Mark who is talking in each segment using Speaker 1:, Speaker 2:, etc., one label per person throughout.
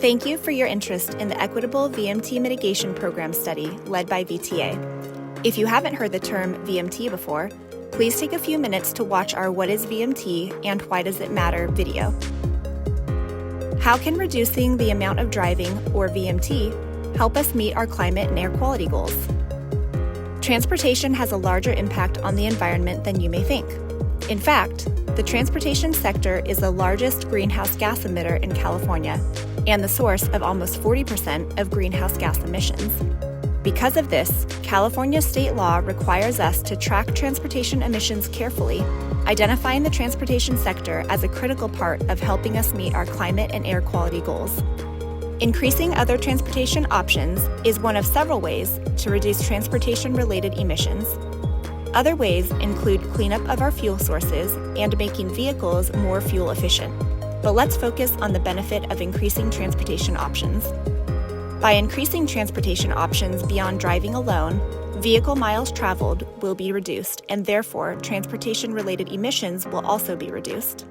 Speaker 1: Thank you for your interest in the Equitable VMT Mitigation Program study led by VTA. If you haven't heard the term VMT before, please take a few minutes to watch our What is VMT and Why Does It Matter video. How can reducing the amount of driving, or VMT, help us meet our climate and air quality goals? Transportation has a larger impact on the environment than you may think. In fact, the transportation sector is the largest greenhouse gas emitter in California and the source of almost 40% of greenhouse gas emissions. Because of this, California state law requires us to track transportation emissions carefully, identifying the transportation sector as a critical part of helping us meet our climate and air quality goals. Increasing other transportation options is one of several ways to reduce transportation-related emissions. Other ways include cleanup of our fuel sources and making vehicles more fuel efficient. But let's focus on the benefit of increasing transportation options. By increasing transportation options beyond driving alone, vehicle miles traveled will be reduced, and therefore transportation-related emissions will also be reduced.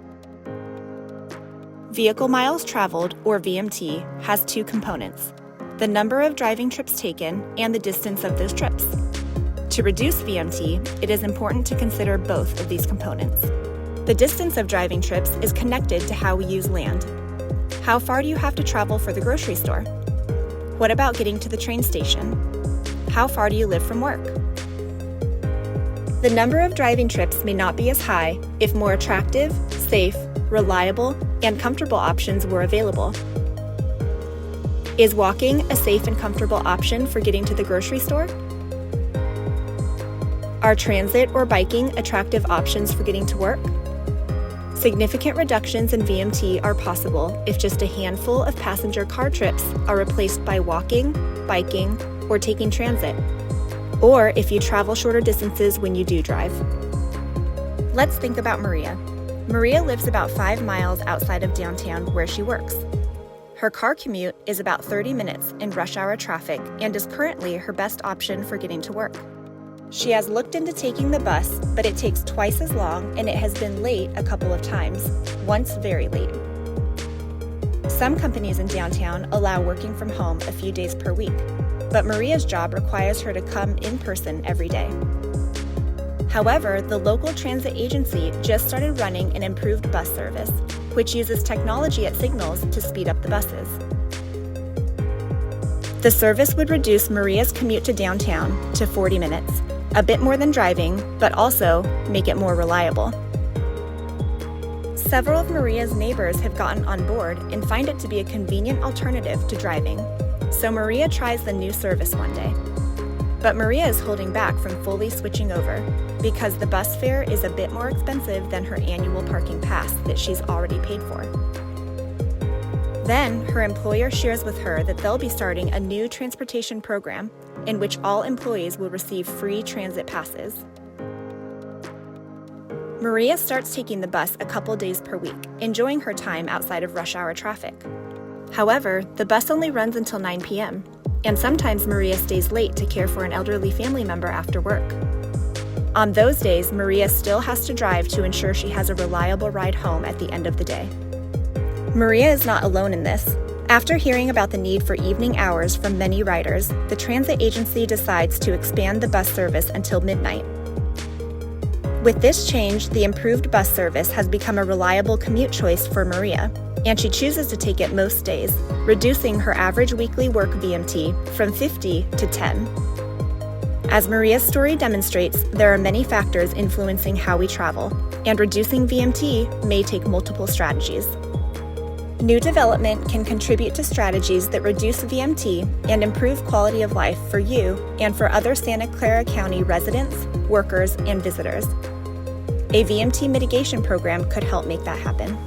Speaker 1: Vehicle miles traveled, or VMT, has two components: the number of driving trips taken and the distance of those trips. To reduce VMT, it is important to consider both of these components. The distance of driving trips is connected to how we use land. How far do you have to travel for the grocery store? What about getting to the train station? How far do you live from work? The number of driving trips may not be as high if more attractive, safe, reliable, and comfortable options were available. Is walking a safe and comfortable option for getting to the grocery store? Are transit or biking attractive options for getting to work? Significant reductions in VMT are possible if just a handful of passenger car trips are replaced by walking, biking, or taking transit, or if you travel shorter distances when you do drive. Let's think about Maria. Maria lives about 5 miles outside of downtown where she works. Her car commute is about 30 minutes in rush hour traffic and is currently her best option for getting to work. She has looked into taking the bus, but it takes twice as long and it has been late a couple of times, once very late. Some companies in downtown allow working from home a few days per week, but Maria's job requires her to come in person every day. However, the local transit agency just started running an improved bus service, which uses technology at signals to speed up the buses. The service would reduce Maria's commute to downtown to 40 minutes, a bit more than driving, but also make it more reliable. Several of Maria's neighbors have gotten on board and find it to be a convenient alternative to driving, so Maria tries the new service one day. But Maria is holding back from fully switching over because the bus fare is a bit more expensive than her annual parking pass that she's already paid for. Then, her employer shares with her that they'll be starting a new transportation program in which all employees will receive free transit passes. Maria starts taking the bus a couple days per week, enjoying her time outside of rush hour traffic. However, the bus only runs until 9 p.m., and sometimes Maria stays late to care for an elderly family member after work. On those days, Maria still has to drive to ensure she has a reliable ride home at the end of the day. Maria is not alone in this. After hearing about the need for evening hours from many riders, the transit agency decides to expand the bus service until midnight. With this change, the improved bus service has become a reliable commute choice for Maria, and she chooses to take it most days, reducing her average weekly work VMT from 50 to 10. As Maria's story demonstrates, there are many factors influencing how we travel, and reducing VMT may take multiple strategies. New development can contribute to strategies that reduce VMT and improve quality of life for you and for other Santa Clara County residents, workers, and visitors. A VMT mitigation program could help make that happen.